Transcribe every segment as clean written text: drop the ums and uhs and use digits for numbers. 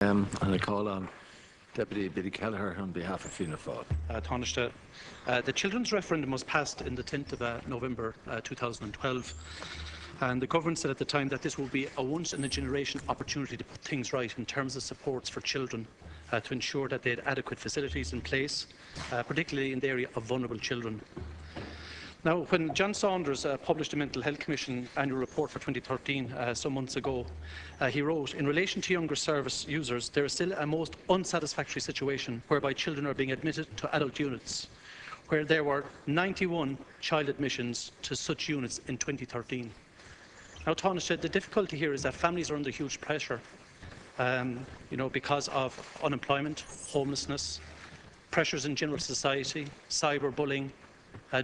And I call on Deputy Biddy Kelleher on behalf of Fianna Fáil. Tánaiste. The children's referendum was passed on the 10th of November 2012, and the government said at the time that this would be a once-in-a-generation opportunity to put things right in terms of supports for children to ensure that they had adequate facilities in place, particularly in the area of vulnerable children. Now, when John Saunders published the Mental Health Commission annual report for 2013 some months ago, he wrote, "In relation to younger service users, there is still a most unsatisfactory situation whereby children are being admitted to adult units, where there were 91 child admissions to such units in 2013. Now, Tánaiste, the difficulty here is that families are under huge pressure, because of unemployment, homelessness, pressures in general society, cyberbullying,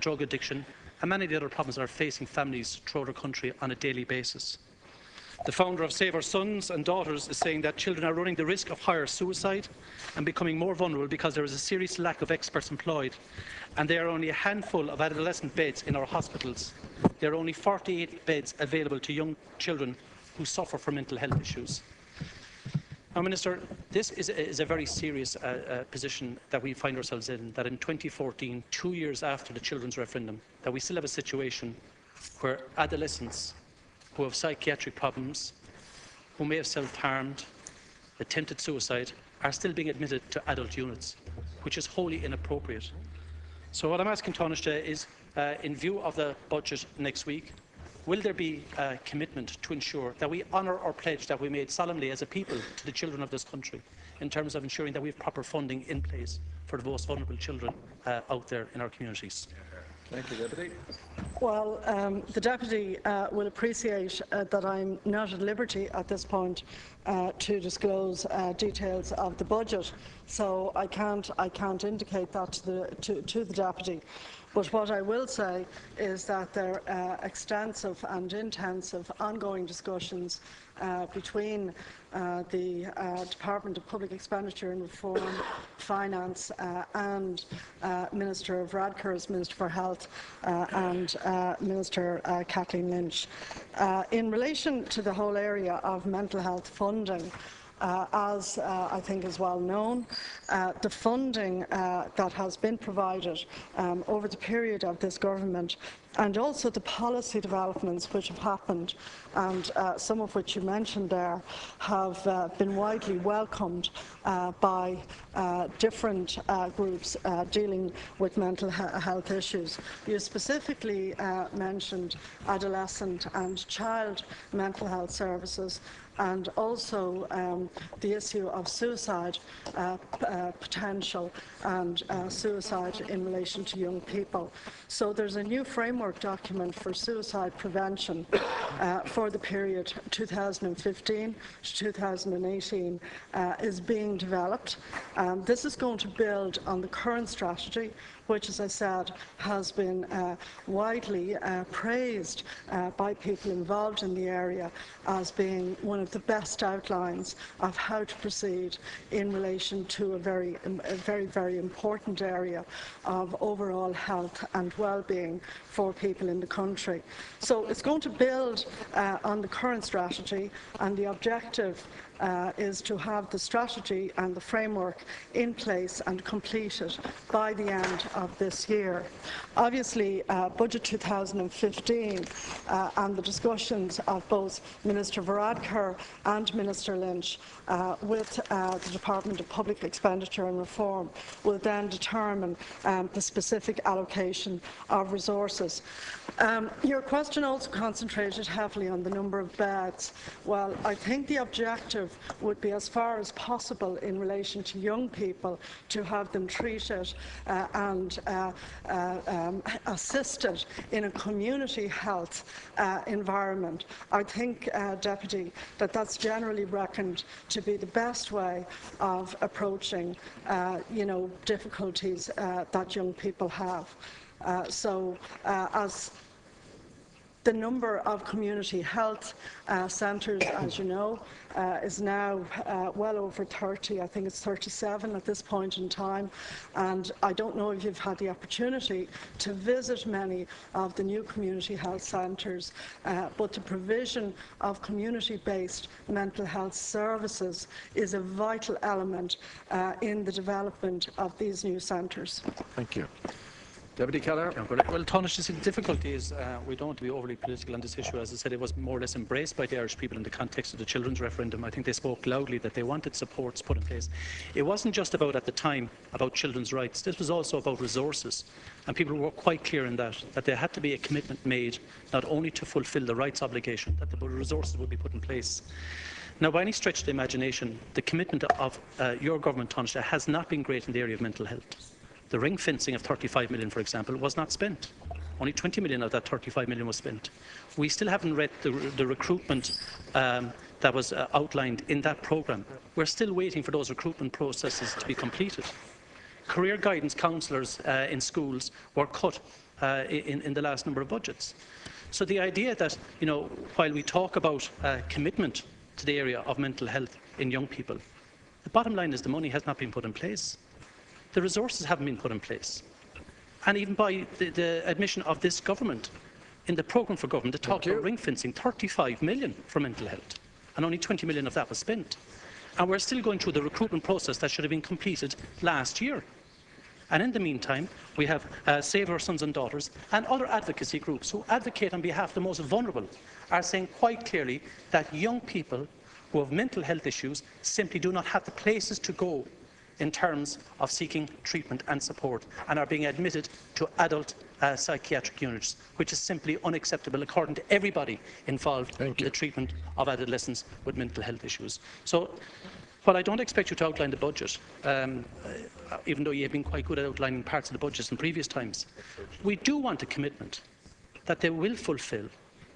drug addiction, and many of the other problems that are facing families throughout our country on a daily basis. The founder of Save Our Sons and Daughters is saying that children are running the risk of higher suicide and becoming more vulnerable because there is a serious lack of experts employed, and there are only a handful of adolescent beds in our hospitals. There are only 48 beds available to young children who suffer from mental health issues." Now, Minister, this is a very serious position that we find ourselves in, that in 2014, 2 years after the children's referendum, that we still have a situation where adolescents who have psychiatric problems, who may have self-harmed, attempted suicide, are still being admitted to adult units, which is wholly inappropriate. So what I'm asking Tánaiste is, in view of the budget next week, will there be a commitment to ensure that we honour our pledge that we made solemnly as a people to the children of this country in terms of ensuring that we have proper funding in place for the most vulnerable children out there in our communities? Thank you, Deputy. Well, the Deputy will appreciate that I'm not at liberty at this point to disclose details of the budget, so I can't indicate that to the Deputy. But what I will say is that there are extensive and intensive ongoing discussions between the Department of Public Expenditure and Reform, Finance and Minister Varadkar as Minister for Health and Minister Kathleen Lynch. In relation to the whole area of mental health funding, as I think is well known, the funding that has been provided over the period of this government, and also the policy developments which have happened, and some of which you mentioned there, have been widely welcomed by different groups dealing with mental health issues. You specifically mentioned adolescent and child mental health services, and also the issue of suicide potential and suicide in relation to young people. So there's a new framework document for suicide prevention for the period 2015 to 2018 is being developed. This is going to build on the current strategy, which, as I said, has been widely praised by people involved in the area as being one of the best outlines of how to proceed in relation to a very, very important area of overall health and well-being for people in the country. So it's going to build on the current strategy, and the objective is to have the strategy and the framework in place and completed by the end of this year. Obviously, Budget 2015 and the discussions of both Minister Varadkar and Minister Lynch with the Department of Public Expenditure and Reform will then determine the specific allocation of resources. Your question also concentrated heavily on the number of beds. Well, I think the objective would be, as far as possible in relation to young people, to have them treated and assisted in a community health environment. I think, Deputy, that that's generally reckoned to be the best way of approaching difficulties that young people have. As The number of community health centres, as you know, is now well over 30. I think it's 37 at this point in time. And I don't know if you've had the opportunity to visit many of the new community health centres, but the provision of community-based mental health services is a vital element in the development of these new centres. Thank you. Deputy Kelleher. Well, Tánaiste, the difficulty is we don't want to be overly political on this issue. As I said, it was more or less embraced by the Irish people in the context of the children's referendum. I think they spoke loudly that they wanted supports put in place. It wasn't just about, at the time, about children's rights. This was also about resources. And people were quite clear in that there had to be a commitment made not only to fulfil the rights obligation, that the resources would be put in place. Now, by any stretch of the imagination, the commitment of your government, Tánaiste, has not been great in the area of mental health. The ring fencing of 35 million, for example, was not spent. Only 20 million of that 35 million was spent. We still haven't read the recruitment that was outlined in that programme. We're still waiting for those recruitment processes to be completed. Career guidance counsellors in schools were cut in the last number of budgets. So the idea that, you know, while we talk about commitment to the area of mental health in young people, the bottom line is the money has not been put in place. The resources haven't been put in place. And even by the admission of this government, in the programme for government, they talked about ring fencing 35 million for mental health, and only 20 million of that was spent. And we're still going through the recruitment process that should have been completed last year. And in the meantime, we have Save Our Sons and Daughters and other advocacy groups who advocate on behalf of the most vulnerable are saying quite clearly that young people who have mental health issues simply do not have the places to go in terms of seeking treatment and support, and are being admitted to adult psychiatric units, which is simply unacceptable according to everybody involved in the treatment of adolescents with mental health issues. So, while I don't expect you to outline the budget, even though you have been quite good at outlining parts of the budgets in previous times, we do want a commitment that they will fulfil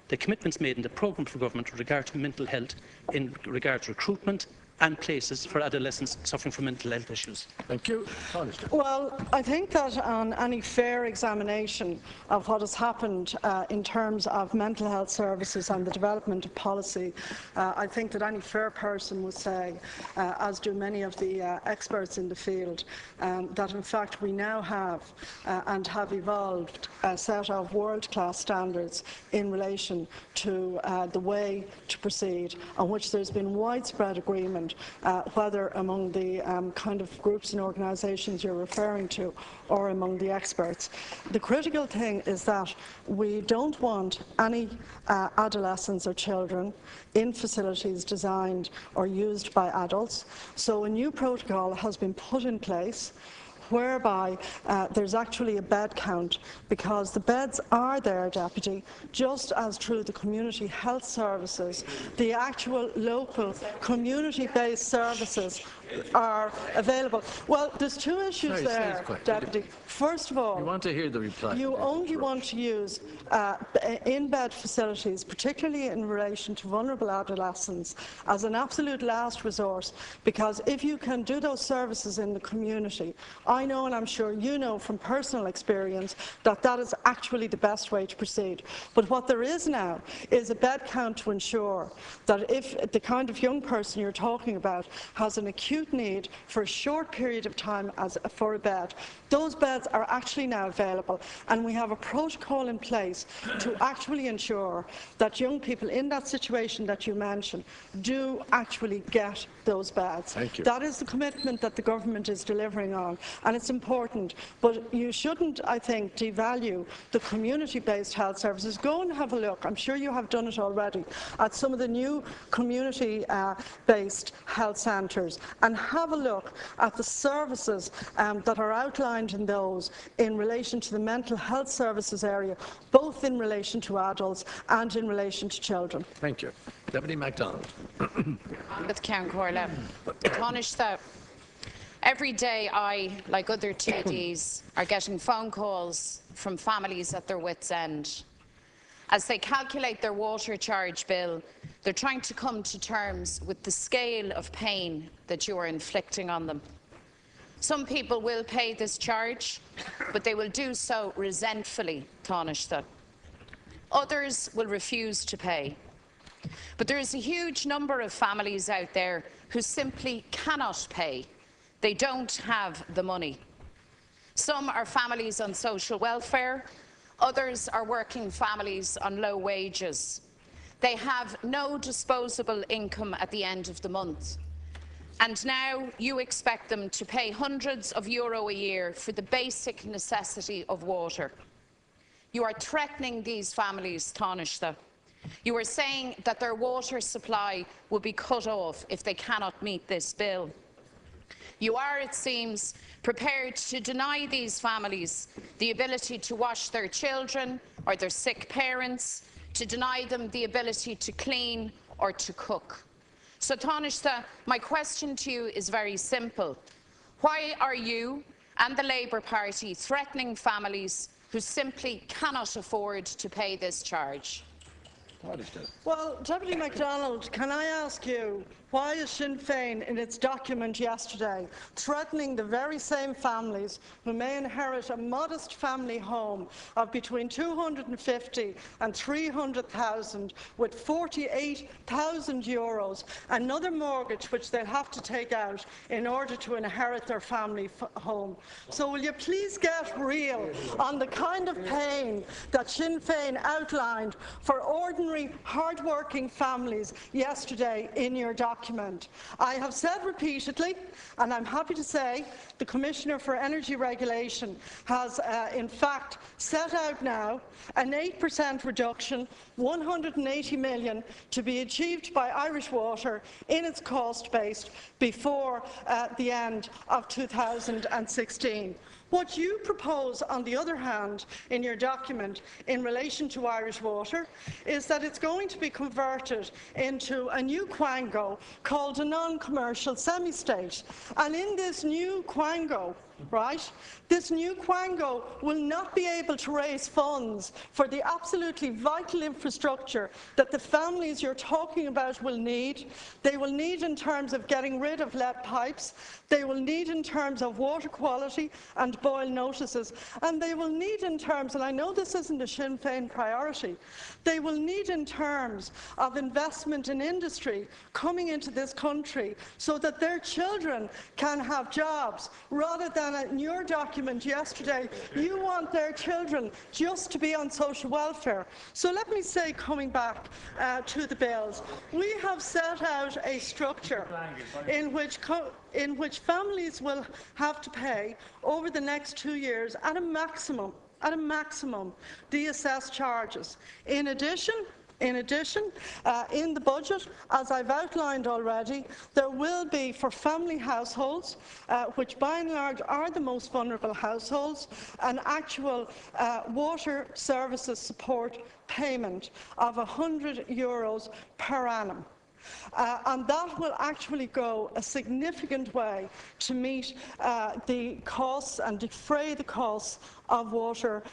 the commitments made in the programme for government with regard to mental health, in regard to recruitment and places for adolescents suffering from mental health issues. Thank you. Well, I think that on any fair examination of what has happened in terms of mental health services and the development of policy, I think that any fair person would say, as do many of the experts in the field, that in fact we now have and have evolved a set of world-class standards in relation to the way to proceed, on which there's been widespread agreement, whether among the kind of groups and organisations you're referring to or among the experts. The critical thing is that we don't want any adolescents or children in facilities designed or used by adults. So a new protocol has been put in place whereby there's actually a bed count, because the beds are there, Deputy, just as through the community health services, the actual local community-based services are available. Well, there's two issues there, Deputy. First of all, you want to hear the reply. You only want to use in-bed facilities, particularly in relation to vulnerable adolescents, as an absolute last resort, because if you can do those services in the community, I know, and I'm sure you know from personal experience, that that is actually the best way to proceed. But what there is now is a bed count to ensure that if the kind of young person you're talking about has an acute need for a short period of time for a bed, those beds are actually now available, and we have a protocol in place to actually ensure that young people in that situation that you mentioned do actually get those beds. Thank you. That is the commitment that the government is delivering on, and it's important. But you shouldn't, I think, devalue the community-based health services. Go and have a look, I'm sure you have done it already, at some of the new community-based health centres, and have a look at the services that are outlined in those in relation to the mental health services area, both in relation to adults and in relation to children. Thank you. Deputy MacDonald. With Ceann Comhairle. Tánaiste, every day I, like other TDs, are getting phone calls from families at their wits' end. As they calculate their water charge bill, they're trying to come to terms with the scale of pain that you are inflicting on them. Some people will pay this charge, but they will do so resentfully, Tánaiste. Others will refuse to pay. But there is a huge number of families out there who simply cannot pay. They don't have the money. Some are families on social welfare. Others are working families on low wages. They have no disposable income at the end of the month. And now you expect them to pay hundreds of euro a year for the basic necessity of water. You are threatening these families, Tánaiste. You are saying that their water supply will be cut off if they cannot meet this bill. You are, it seems, prepared to deny these families the ability to wash their children or their sick parents, to deny them the ability to clean or to cook. So, Tánaiste, my question to you is very simple. Why are you and the Labour Party threatening families who simply cannot afford to pay this charge? Well, Deputy MacDonald, can I ask you, why is Sinn Féin in its document yesterday threatening the very same families who may inherit a modest family home of between 250 and 300,000 with 48,000 euros, another mortgage which they'll have to take out in order to inherit their family home? So will you please get real on the kind of pain that Sinn Féin outlined for ordinary, hard-working families yesterday in your document? I have said repeatedly, and I'm happy to say, the Commissioner for Energy Regulation has in fact set out now an 8% reduction, 180 million, to be achieved by Irish Water in its cost base before the end of 2016. What you propose, on the other hand, in your document in relation to Irish Water is that it's going to be converted into a new quango called a non-commercial semi-state. And in this new quango, this new quango will not be able to raise funds for the absolutely vital infrastructure that the families you're talking about will need. They will need in terms of getting rid of lead pipes, they will need in terms of water quality and boil notices, and they will need in terms, and I know this isn't a Sinn Féin priority, they will need in terms of investment in industry coming into this country so that their children can have jobs, rather than in your document yesterday, you want their children just to be on social welfare. So let me say, coming back to the bills, we have set out a structure in which families will have to pay over the next 2 years at a maximum, the assessed charges. In addition, in the budget, as I've outlined already, there will be, for family households, which by and large are the most vulnerable households, an actual water services support payment of €100 per annum. And that will actually go a significant way to meet the costs and defray the costs of water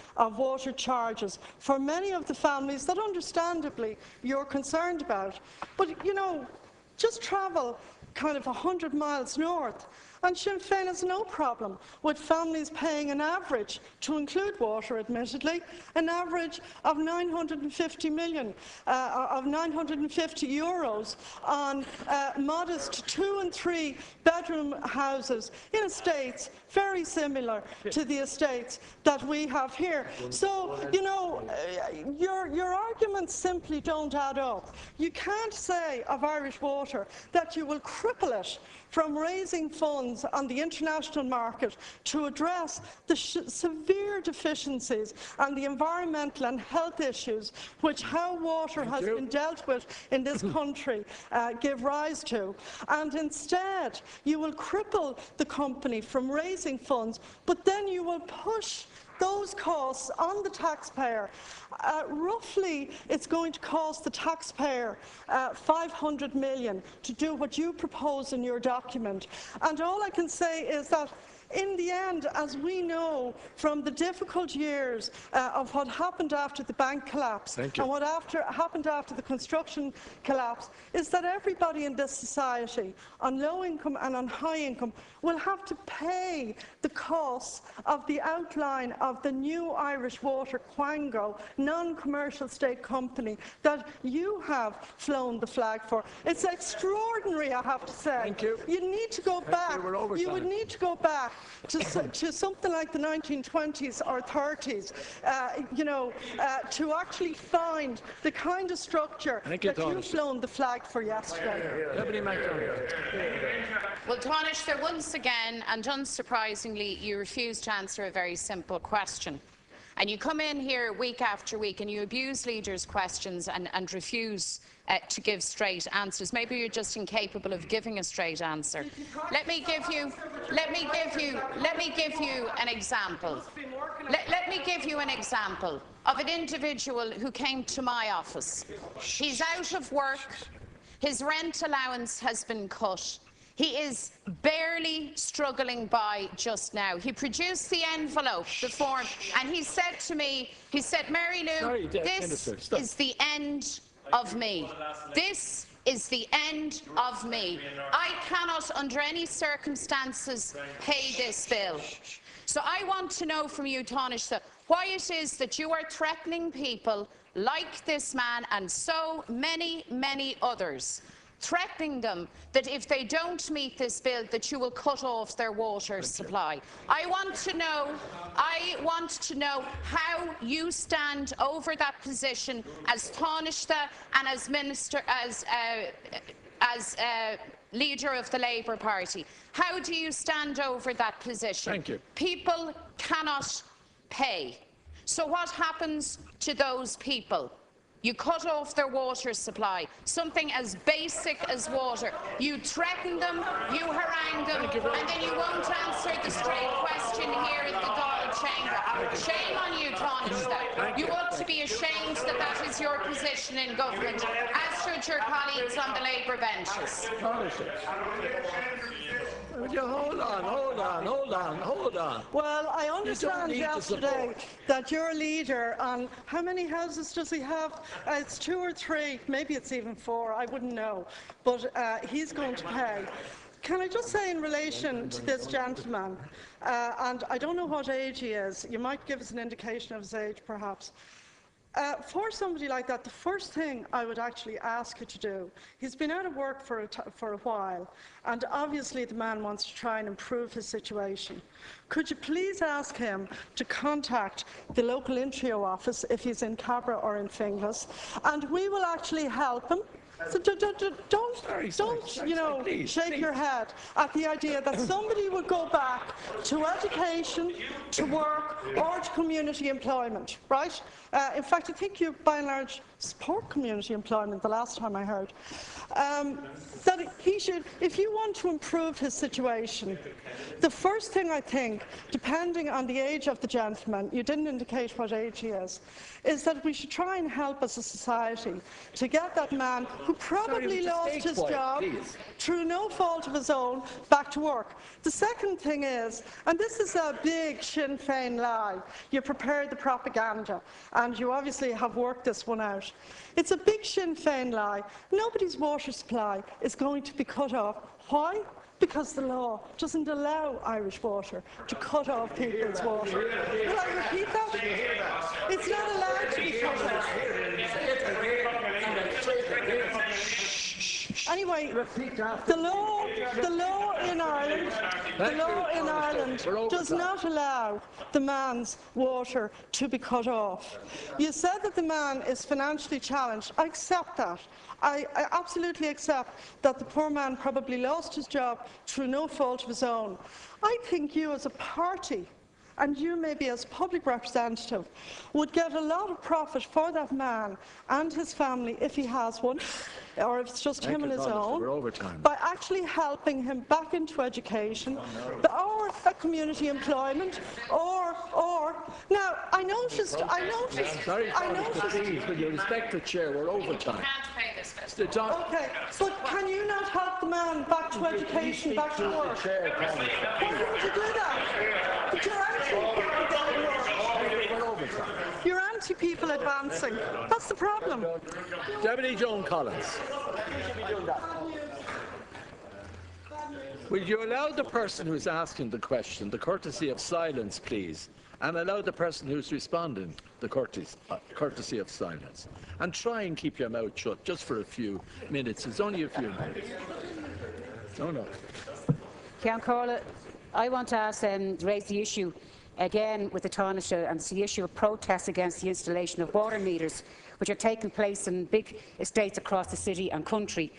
charges for many of the families that understandably you're concerned about. But, you know, just travel kind of 100 miles north, and Sinn Féin has no problem with families paying an average, to include water admittedly, an average of 950 euros on modest 2- and 3-bedroom houses in estates very similar to the estates that we have here. So, you know, your arguments simply don't add up. You can't say of Irish Water that you will cripple it from raising funds on the international market to address the severe deficiencies and the environmental and health issues which how water has been dealt with in this country give rise to. And instead, you will cripple the company from raising funds, but then you will push those costs on the taxpayer. Roughly, it's going to cost the taxpayer 500 million to do what you propose in your document. And all I can say is that in the end, as we know from the difficult years of what happened after the bank collapse and what happened after the construction collapse, is that everybody in this society, on low income and on high income, will have to pay the costs of the outline of the new Irish Water Quango non-commercial state company that you have flown the flag for. It's extraordinary, I have to say. Thank you. You need to go back. You would need to go back to something like the 1920s or 30s, to actually find the kind of structure that you've flown the flag for yesterday. Well, Tánaiste, once again, and unsurprisingly, you refuse to answer a very simple question. And you come in here week after week and you abuse leaders' questions and refuse to give straight answers. Maybe you're just incapable of giving a straight answer. Let me give you an example. Let me give you an example of an individual who came to my office. He's out of work. His rent allowance has been cut. He is barely struggling by just now. He produced the envelope, the form, and he said to me, he said, Mary Lou, this is the end of me. This is the end of me. I cannot, under any circumstances, pay this bill. So I want to know from you, Tánaiste, why it is that you are threatening people like this man and so many, many others, threatening them that if they don't meet this bill, that you will cut off their water supply. I want to know how you stand over that position as Tánaiste and as Minister, as leader of the Labour Party. How do you stand over that position? Thank you. People cannot pay. So what happens to those people? You cut off their water supply, something as basic as water. You threaten them, you harangue them, and then you won't answer the straight question here in the Dáil chamber. Shame on you, Tánaiste. You ought to be ashamed that that is your position in government, as should your colleagues on the Labour benches. Would you hold on. Well, I understand yesterday that your leader, on how many houses does he have? It's 2 or 3, maybe it's even 4, I wouldn't know, but he's going to pay. Can I just say in relation to this gentleman, and I don't know what age he is, you might give us an indication of his age perhaps. For somebody like that, the first thing I would actually ask you to do, he's been out of work for a while, and obviously the man wants to try and improve his situation. Could you please ask him to contact the local Intrio office if he's in Cabra or in Finglas, and we will actually help him. So don't shake your head at the idea that somebody would go back to education, to work, or to community employment, right? In fact, I think you, by and large, support community employment, the last time I heard. That he should, if you want to improve his situation, the first thing I think, depending on the age of the gentleman, you didn't indicate what age he is that we should try and help as a society to get that man who probably lost his job through no fault of his own back to work. The second thing is, and this is a big Sinn Féin lie, you prepared the propaganda and you obviously have worked this one out. It's a big Sinn Féin lie. Nobody's water supply is going to be cut off. Why? Because the law doesn't allow Irish Water to cut off people's water. Will I repeat that? It's not allowed to be cut off. Anyway, the law in Ireland does not allow the man's water to be cut off. You said that the man is financially challenged. I accept that. I absolutely accept that the poor man probably lost his job through no fault of his own. I think you as a party, and you maybe as public representative, would get a lot of profit for that man and his family if he has one, or if it's just him on his own, by actually helping him back into education, or community employment, or now I noticed. Sorry, please, with your respect to chair, we're over time. Can't pay this bill. Okay, but can you not help the man back to education, back to work? Why didn't you do that? But you're anti-people advancing. That's the problem. Deputy Joan Collins. Will you allow the person who's asking the question the courtesy of silence, please? And allow the person who's responding the courtesy of silence. And try and keep your mouth shut just for a few minutes. It's only a few minutes. No. Ceann Comhairle, I want to raise the issue again with the Tánaiste, and it's the issue of protests against the installation of water meters, which are taking place in big estates across the city and country.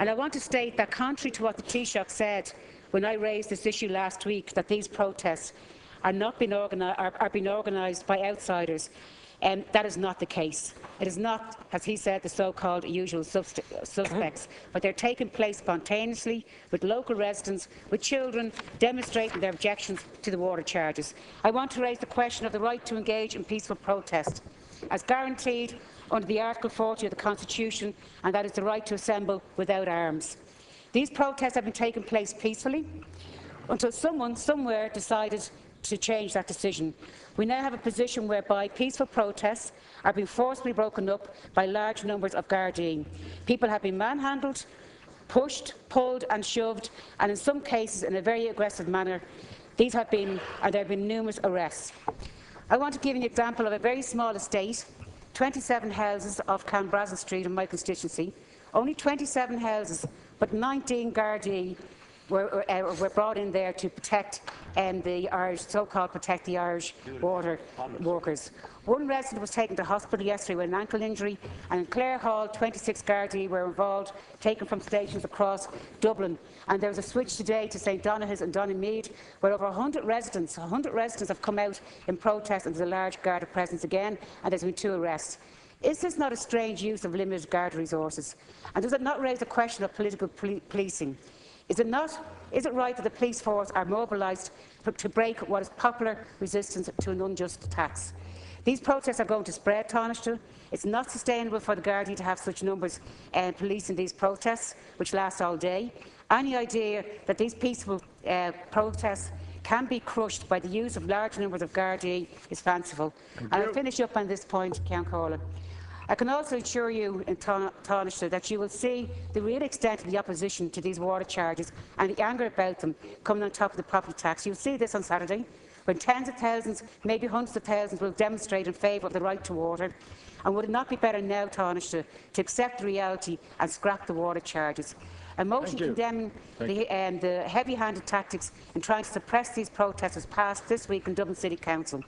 And I want to state that, contrary to what the Taoiseach said when I raised this issue last week, that these protests are being organised by outsiders, and that is not the case. It is not, as he said, the so-called usual suspects, but they're taking place spontaneously with local residents, with children demonstrating their objections to the water charges. I want to raise the question of the right to engage in peaceful protest, as guaranteed under the Article 40 of the Constitution, and that is the right to assemble without arms. These protests have been taking place peacefully until someone somewhere decided to change that decision. We now have a position whereby peaceful protests are being forcibly broken up by large numbers of Gardaí. People have been manhandled, pushed, pulled and shoved, and in some cases in a very aggressive manner. There have been numerous arrests. I want to give you an example of a very small estate, 27 houses off Clanbrassil Street in my constituency. Only 27 houses, but 19 Gardaí were brought in there to protect the Irish, so-called protect the Irish water workers. One resident was taken to hospital yesterday with an ankle injury, and in Clare Hall, 26 Gardaí were involved, taken from stations across Dublin. And there was a switch today to St Donoghue's and Donaghmede, where over 100 residents have come out in protest, and there's a large Garda presence again, and there's been 2 arrests. Is this not a strange use of limited Garda resources? And does it not raise the question of political policing? Is it right that the police force are mobilised to break what is popular resistance to an unjust tax? These protests are going to spread, Tánaiste. It's not sustainable for the Gardaí to have such numbers policing these protests, which last all day. Any idea that these peaceful protests can be crushed by the use of large numbers of Gardaí is fanciful. And I'll finish up on this point, Ceann Comhairle. I can also assure you, in Tánaiste, that you will see the real extent of the opposition to these water charges and the anger about them coming on top of the property tax. You'll see this on Saturday, when tens of thousands, maybe hundreds of thousands, will demonstrate in favour of the right to water. And would it not be better now, Tánaiste, to accept the reality and scrap the water charges? A motion condemning the heavy-handed tactics in trying to suppress these protests was passed this week in Dublin City Council.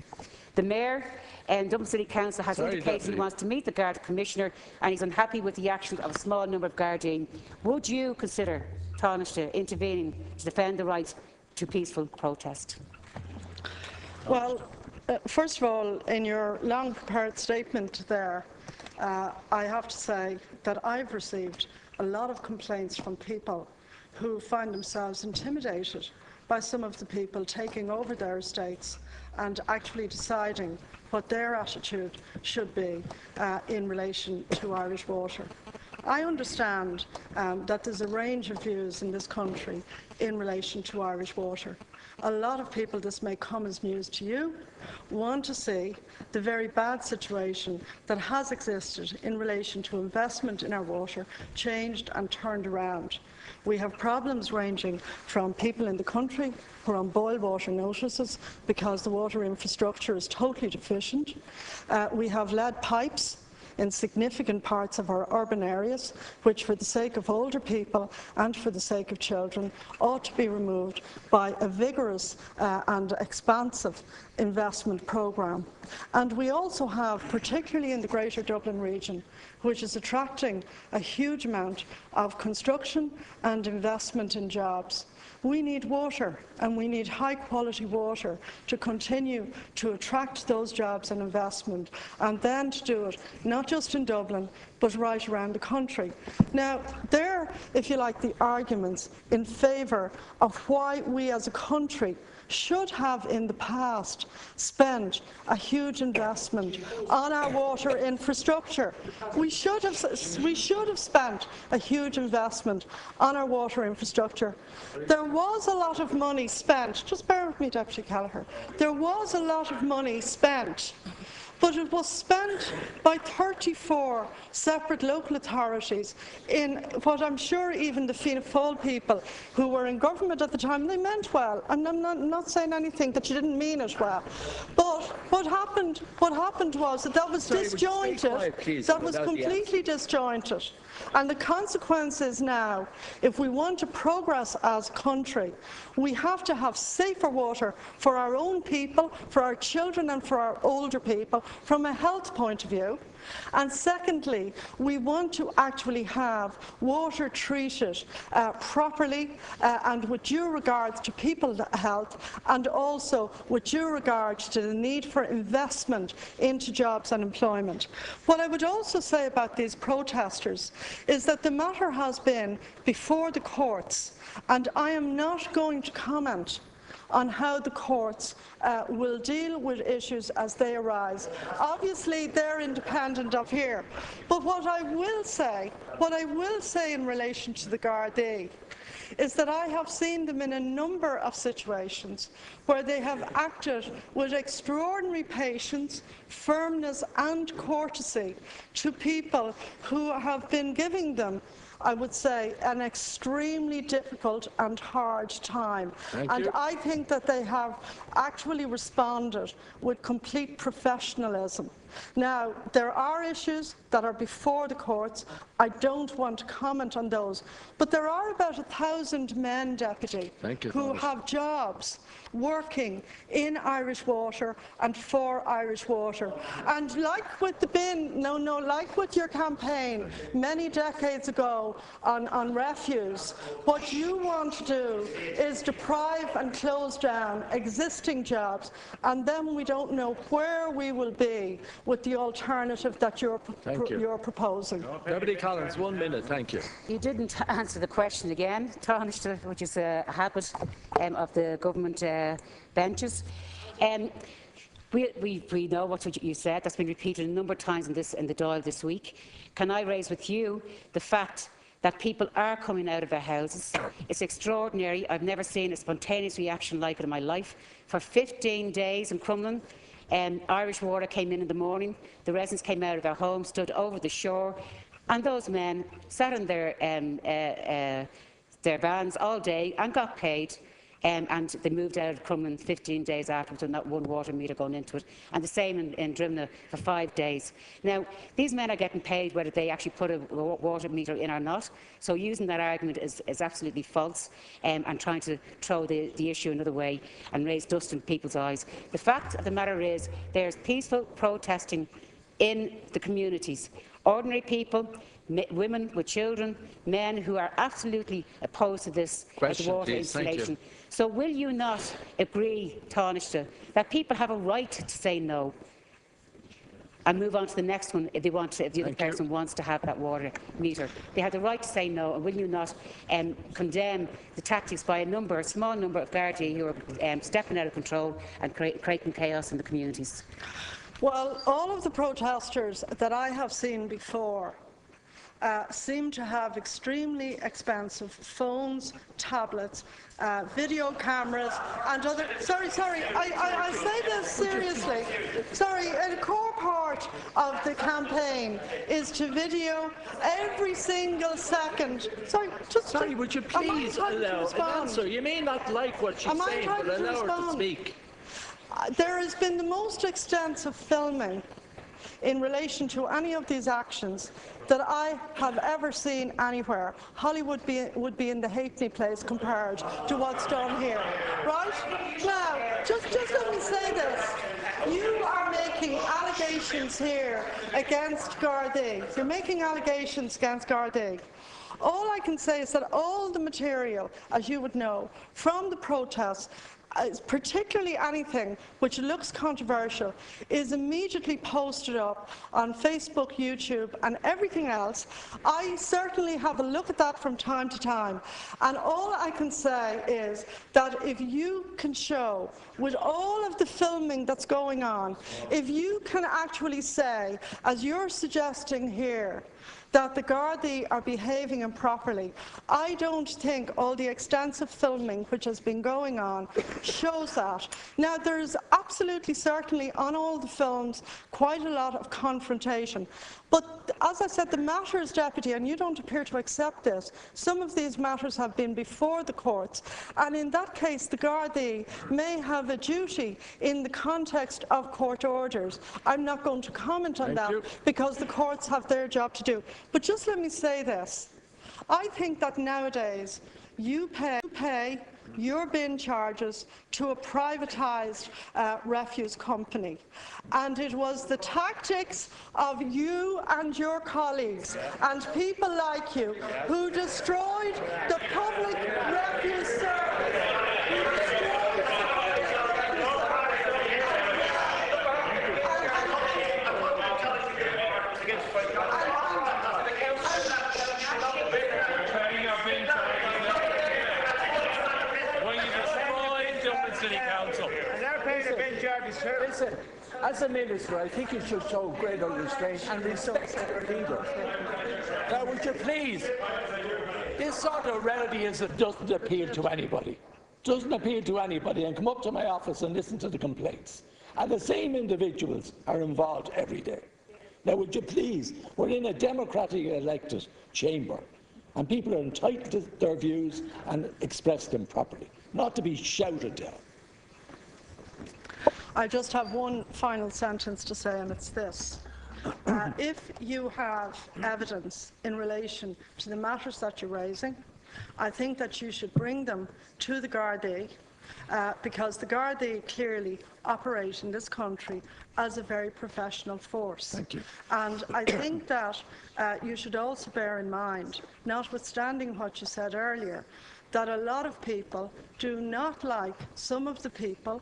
The Mayor and Dublin City Council has indicated he wants to meet the Garda Commissioner, and he's unhappy with the actions of a small number of Gardaí. Would you consider, Tánaiste, intervening to defend the right to peaceful protest? Well, first of all, in your long prepared statement there, I have to say that I've received a lot of complaints from people who find themselves intimidated by some of the people taking over their estates and actually deciding what their attitude should be in relation to Irish water. I understand that there's a range of views in this country in relation to Irish water. A lot of people, this may come as news to you, want to see the very bad situation that has existed in relation to investment in our water changed and turned around. We have problems ranging from people in the country who are on boil water notices because the water infrastructure is totally deficient. We have lead pipes in significant parts of our urban areas, which for the sake of older people and for the sake of children ought to be removed by a vigorous and expansive investment programme. And we also have, particularly in the Greater Dublin region, which is attracting a huge amount of construction and investment in jobs, we need water, and we need high-quality water to continue to attract those jobs and investment, and then to do it not just in Dublin, but right around the country. Now, there, if you like, the arguments in favour of why we as a country should have in the past spent a huge investment on our water infrastructure. We should have spent a huge investment on our water infrastructure. There was a lot of money spent, just bear with me, Deputy Kelleher, there was a lot of money spent, but it was spent by 34 separate local authorities in what I'm sure even the Fianna Fáil people who were in government at the time, they meant well, and I'm not saying anything that you didn't mean it well. But what happened was that was disjointed, that was completely disjointed. And the consequence is now, if we want to progress as a country, we have to have safer water for our own people, for our children and for our older people, from a health point of view. And secondly, we want to actually have water treated properly and with due regard to people's health, and also with due regard to the need for investment into jobs and employment. What I would also say about these protesters is that the matter has been before the courts, and I am not going to comment on how the courts will deal with issues as they arise. Obviously, they're independent of here. But what I will say in relation to the Gardaí is that I have seen them in a number of situations where they have acted with extraordinary patience, firmness and courtesy to people who have been giving them, I would say, an extremely difficult and hard time. And I think that they have actually responded with complete professionalism. Now, there are issues that are before the courts. I don't want to comment on those. But there are about 1,000 men, Deputy, who have jobs working in Irish water and for Irish water. And like with the bin, like with your campaign many decades ago on refuse, what you want to do is deprive and close down existing jobs, and then we don't know where we will be with the alternative that you're proposing. Deputy Collins, 1 minute, thank you. You didn't answer the question again, Tánaiste, which is a habit of the government benches. We know what you said. That's been repeated a number of times in the Dáil this week. Can I raise with you the fact that people are coming out of their houses? It's extraordinary. I've never seen a spontaneous reaction like it in my life. For 15 days in Crumlin, Irish water came in the morning. The residents came out of their homes, stood over the shore, and those men sat in their vans all day and got paid. And they moved out of Crumlin 15 days afterwards with not one water meter going into it. And the same in Drimna for 5 days. Now, these men are getting paid whether they actually put a water meter in or not. So using that argument is absolutely false, and trying to throw the issue another way and raise dust in people's eyes. The fact of the matter is there's peaceful protesting in the communities. Ordinary people, women with children, men who are absolutely opposed to this water installation. So will you not agree, Tánaiste, that people have a right to say no and move on to the next one if the other person wants to have that water meter? They have the right to say no, and will you not condemn the tactics by a small number of Gardaí who are stepping out of control and creating chaos in the communities? Well, all of the protesters that I have seen before seem to have extremely expensive phones, tablets, video cameras and other... Sorry, I say this seriously. Sorry, a core part of the campaign is to video every single second. Sorry, would you please allow an answer? You may not like what she's saying, but allow her to speak. There has been the most extensive filming in relation to any of these actions that I have ever seen anywhere. Hollywood would be in the halfpenny place compared to what's done here. Right? Now, just let me say this. You are making allegations here against Gardaí. You're making allegations against Gardaí. All I can say is that all the material, as you would know, from the protests, particularly anything which looks controversial, is immediately posted up on Facebook, YouTube and everything else. I certainly have a look at that from time to time, and all I can say is that if you can show, with all of the filming that's going on, if you can actually say, as you're suggesting here, that the Gardaí are behaving improperly, I don't think all the extensive filming which has been going on shows that. Now, there's absolutely, certainly, on all the films, quite a lot of confrontation. But as I said, the matters, Deputy, and you don't appear to accept this, some of these matters have been before the courts, and in that case the Gardaí may have a duty in the context of court orders. I'm not going to comment on that because the courts have their job to do. But just let me say this. I think that nowadays you pay your bin charges to a privatised refuse company. And it was the tactics of you and your colleagues and people like you who destroyed the public refuse service. City Council. Listen, as a minister, I think you should show greater restraint and resource leader. Now, would you please? This sort of rowdyism doesn't appeal to anybody. Doesn't appeal to anybody, and come up to my office and listen to the complaints. And the same individuals are involved every day. Now, would you please? We're in a democratically elected chamber, and people are entitled to their views and express them properly, not to be shouted down. I just have one final sentence to say, and it's this. If you have evidence in relation to the matters that you're raising, I think that you should bring them to the Gardaí, because the Gardaí clearly operate in this country as a very professional force. Thank you. And I think that you should also bear in mind, notwithstanding what you said earlier, that a lot of people do not like some of the people,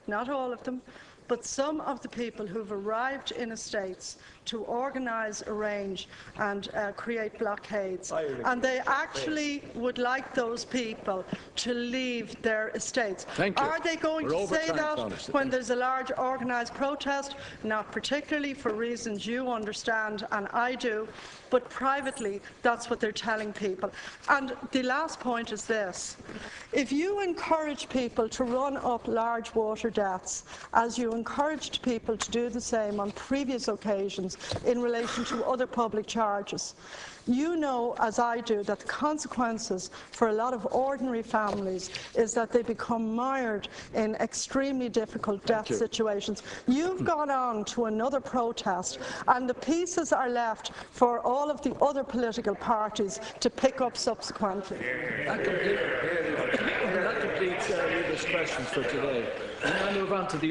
not all of them, but some of the people who've arrived in estates to organise, arrange and create blockades. And they actually would like those people to leave their estates. Thank you. Are they going to say that when there's a large organised protest? Not particularly, for reasons you understand and I do, but privately that's what they're telling people. And the last point is this. If you encourage people to run up large water debts, as you encouraged people to do the same on previous occasions in relation to other public charges, you know, as I do, that the consequences for a lot of ordinary families is that they become mired in extremely difficult debt situations. You've gone on to another protest, and the pieces are left for all of the other political parties to pick up subsequently. That completes Leader's questions for today. And I move on to the